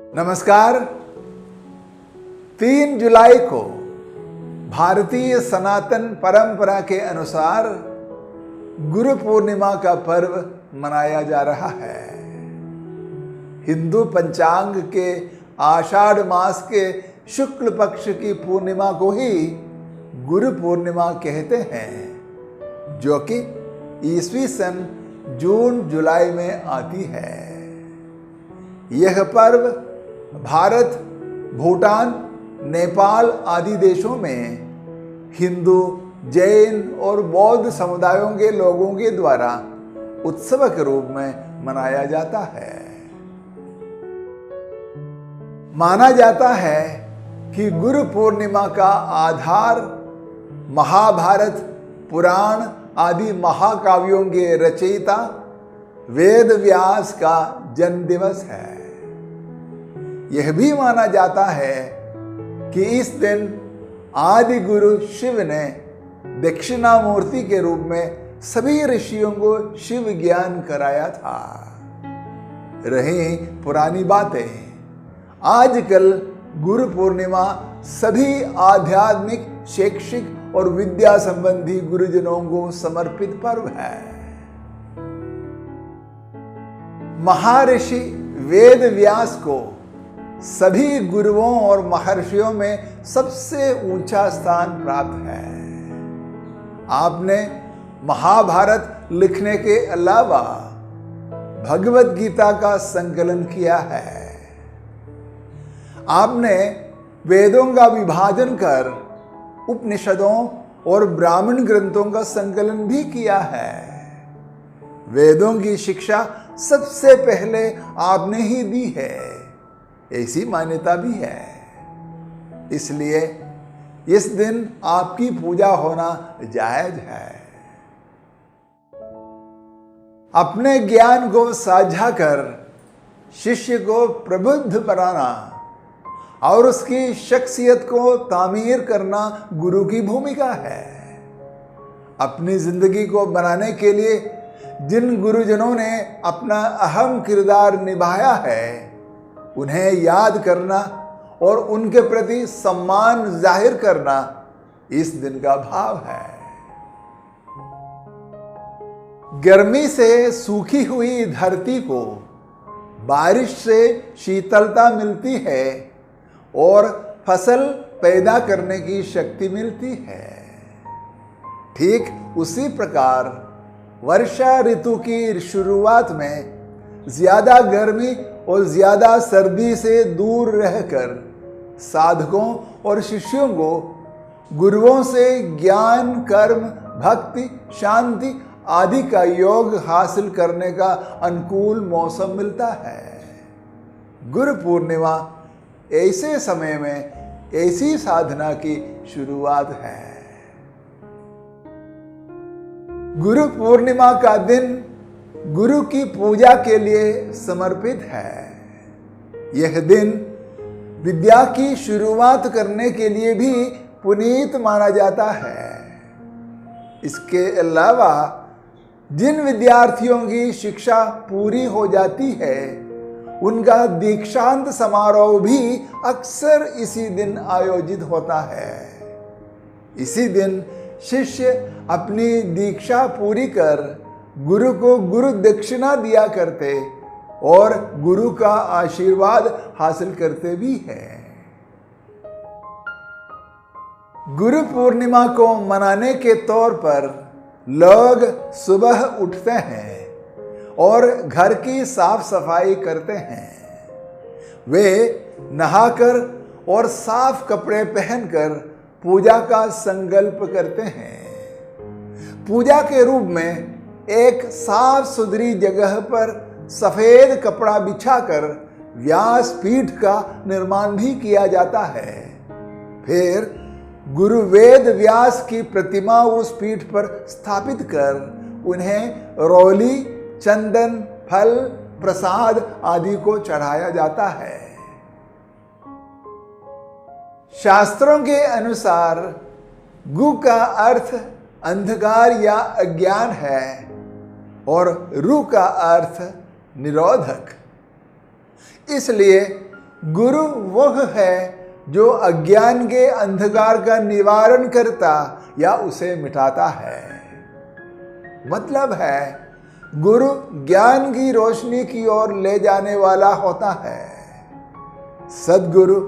नमस्कार। 3 जुलाई को भारतीय सनातन परंपरा के अनुसार गुरु पूर्णिमा का पर्व मनाया जा रहा है। हिंदू पंचांग के आषाढ़ मास के शुक्ल पक्ष की पूर्णिमा को ही गुरु पूर्णिमा कहते हैं, जो कि ईस्वी सन जून जुलाई में आती है। यह पर्व भारत, भूटान, नेपाल आदि देशों में हिंदू, जैन और बौद्ध समुदायों के लोगों के द्वारा उत्सव के रूप में मनाया जाता है। माना जाता है कि गुरु पूर्णिमा का आधार महाभारत, पुराण आदि महाकाव्यों के रचयिता वेद व्यास का जन्म दिवस है। यह भी माना जाता है कि इस दिन आदि गुरु शिव ने दक्षिणामूर्ति के रूप में सभी ऋषियों को शिव ज्ञान कराया था। रही पुरानी बातें, आजकल गुरु पूर्णिमा सभी आध्यात्मिक, शैक्षिक और विद्या संबंधी गुरुजनों को समर्पित पर्व है। महर्षि वेद व्यास को सभी गुरुओं और महर्षियों में सबसे ऊंचा स्थान प्राप्त है। आपने महाभारत लिखने के अलावा भगवत गीता का संकलन किया है। आपने वेदों का विभाजन कर उपनिषदों और ब्राह्मण ग्रंथों का संकलन भी किया है। वेदों की शिक्षा सबसे पहले आपने ही दी है, ऐसी मान्यता भी है। इसलिए इस दिन आपकी पूजा होना जायज है। अपने ज्ञान को साझा कर शिष्य को प्रबुद्ध बनाना और उसकी शख्सियत को तामीर करना गुरु की भूमिका है। अपनी जिंदगी को बनाने के लिए जिन गुरुजनों ने अपना अहम किरदार निभाया है, उन्हें याद करना और उनके प्रति सम्मान जाहिर करना इस दिन का भाव है। गर्मी से सूखी हुई धरती को बारिश से शीतलता मिलती है और फसल पैदा करने की शक्ति मिलती है। ठीक उसी प्रकार वर्षा ऋतु की शुरुआत में ज्यादा गर्मी और ज्यादा सर्दी से दूर रहकर साधकों और शिष्यों को गुरुओं से ज्ञान, कर्म, भक्ति, शांति आदि का योग हासिल करने का अनुकूल मौसम मिलता है। गुरु पूर्णिमा ऐसे समय में ऐसी साधना की शुरुआत है। गुरु पूर्णिमा का दिन गुरु की पूजा के लिए समर्पित है। यह दिन विद्या की शुरुआत करने के लिए भी पुनीत माना जाता है। इसके अलावा जिन विद्यार्थियों की शिक्षा पूरी हो जाती है, उनका दीक्षांत समारोह भी अक्सर इसी दिन आयोजित होता है। इसी दिन शिष्य अपनी दीक्षा पूरी कर गुरु को गुरु दक्षिणा दिया करते और गुरु का आशीर्वाद हासिल करते भी हैं। गुरु पूर्णिमा को मनाने के तौर पर लोग सुबह उठते हैं और घर की साफ सफाई करते हैं। वे नहाकर और साफ कपड़े पहनकर पूजा का संकल्प करते हैं। पूजा के रूप में एक साफ सुथरी जगह पर सफेद कपड़ा बिछाकर व्यास पीठ का निर्माण भी किया जाता है। फिर गुरु वेद व्यास की प्रतिमा उस पीठ पर स्थापित कर उन्हें रोली, चंदन, फल, प्रसाद आदि को चढ़ाया जाता है। शास्त्रों के अनुसार गु का अर्थ अंधकार या अज्ञान है और रु का अर्थ निरोधक। इसलिए गुरु वह है जो अज्ञान के अंधकार का निवारण करता या उसे मिटाता है। मतलब है गुरु ज्ञान की रोशनी की ओर ले जाने वाला होता है। सद्गुरु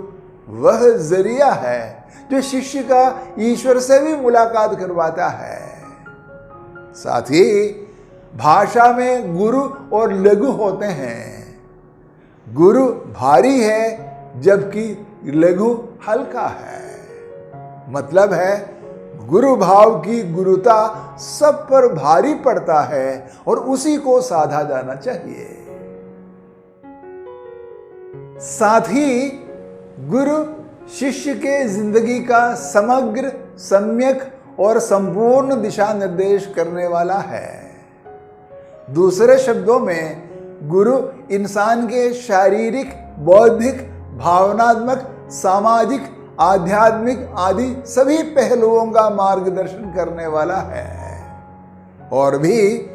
वह जरिया है जो शिष्य का ईश्वर से भी मुलाकात करवाता है। साथ ही भाषा में गुरु और लघु होते हैं। गुरु भारी है जबकि लघु हल्का है। मतलब है गुरु भाव की गुरुता सब पर भारी पड़ता है और उसी को साधा जाना चाहिए। साथ ही गुरु शिष्य के जिंदगी का समग्र, सम्यक और संपूर्ण दिशा निर्देश करने वाला है। दूसरे शब्दों में गुरु इंसान के शारीरिक, बौद्धिक, भावनात्मक, सामाजिक, आध्यात्मिक आदि सभी पहलुओं का मार्गदर्शन करने वाला है। और भी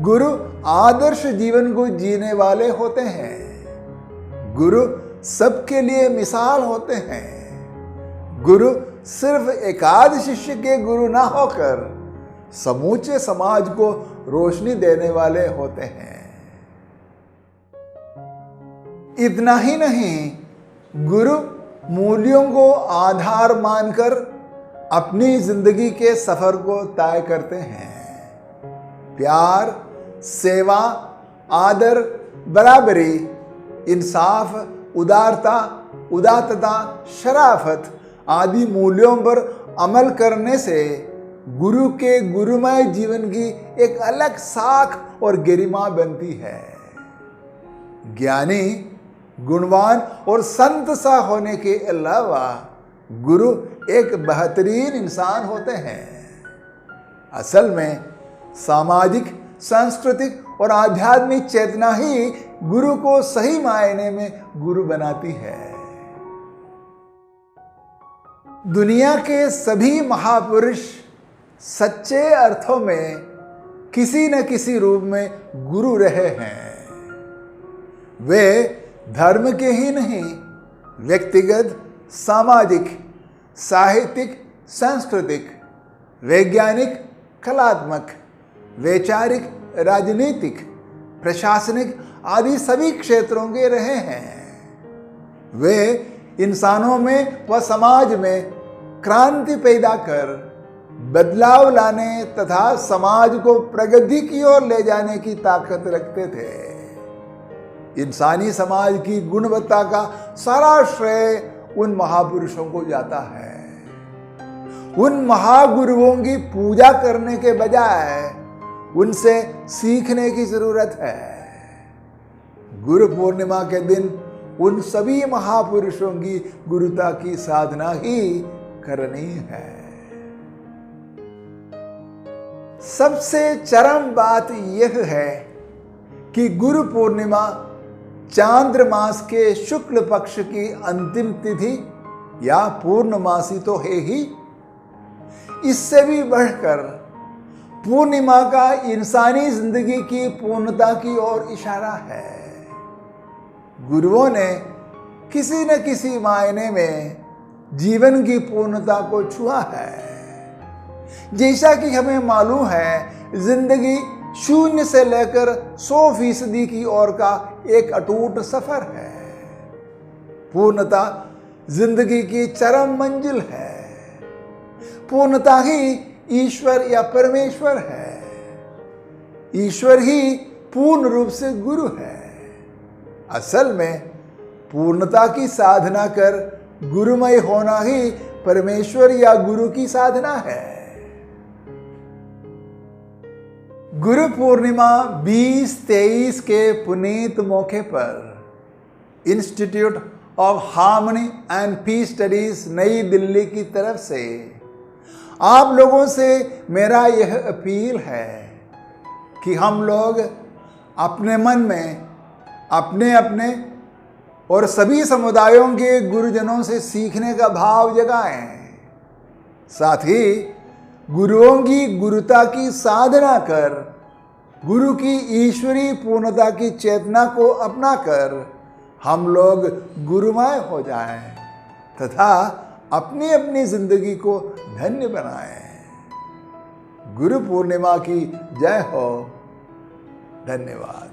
गुरु आदर्श जीवन को जीने वाले होते हैं। गुरु सबके लिए मिसाल होते हैं। गुरु सिर्फ एकाध शिष्य के गुरु ना होकर समूचे समाज को रोशनी देने वाले होते हैं। इतना ही नहीं, गुरु मूल्यों को आधार मानकर अपनी जिंदगी के सफर को तय करते हैं। प्यार, सेवा, आदर, बराबरी, इंसाफ, उदारता, उदात्तता, शराफत आदि मूल्यों पर अमल करने से गुरु के गुरुमय जीवन की एक अलग साख और गरिमा बनती है। ज्ञानी, गुणवान और संत सा होने के अलावा गुरु एक बेहतरीन इंसान होते हैं। असल में सामाजिक, सांस्कृतिक और आध्यात्मिक चेतना ही गुरु को सही मायने में गुरु बनाती है। दुनिया के सभी महापुरुष सच्चे अर्थों में किसी न किसी रूप में गुरु रहे हैं। वे धर्म के ही नहीं, व्यक्तिगत, सामाजिक, साहित्यिक, सांस्कृतिक, वैज्ञानिक, कलात्मक, वैचारिक, राजनीतिक, प्रशासनिक आदि सभी क्षेत्रों के रहे हैं। वे इंसानों में व समाज में क्रांति पैदा कर बदलाव लाने तथा समाज को प्रगति की ओर ले जाने की ताकत रखते थे। इंसानी समाज की गुणवत्ता का सारा श्रेय उन महापुरुषों को जाता है। उन महागुरुओं की पूजा करने के बजाय उनसे सीखने की जरूरत है। गुरु पूर्णिमा के दिन उन सभी महापुरुषों की गुरुता की साधना ही करनी है। सबसे चरम बात यह है कि गुरु पूर्णिमा चांद्र मास के शुक्ल पक्ष की अंतिम तिथि या पूर्णमासी तो है ही, इससे भी बढ़कर पूर्णिमा का इंसानी जिंदगी की पूर्णता की ओर इशारा है। गुरुओं ने किसी न किसी मायने में जीवन की पूर्णता को छुआ है। जैसा कि हमें मालूम है, जिंदगी 0 से लेकर 100% की ओर का एक अटूट सफर है। पूर्णता जिंदगी की चरम मंजिल है। पूर्णता ही ईश्वर या परमेश्वर है। ईश्वर ही पूर्ण रूप से गुरु है। असल में पूर्णता की साधना कर गुरुमय होना ही परमेश्वर या गुरु की साधना है। गुरु पूर्णिमा 2023 के पुनीत मौके पर Institute of Harmony and Peace Studies नई दिल्ली की तरफ से आप लोगों से मेरा यह अपील है कि हम लोग अपने मन में अपने अपने और सभी समुदायों के गुरुजनों से सीखने का भाव जगाएं। साथ ही गुरुओं की गुरुता की साधना कर गुरु की ईश्वरीय पूर्णता की चेतना को अपनाकर हम लोग गुरुमय हो जाएं तथा अपनी अपनी जिंदगी को धन्य बनाएं। गुरु पूर्णिमा की जय हो। धन्यवाद।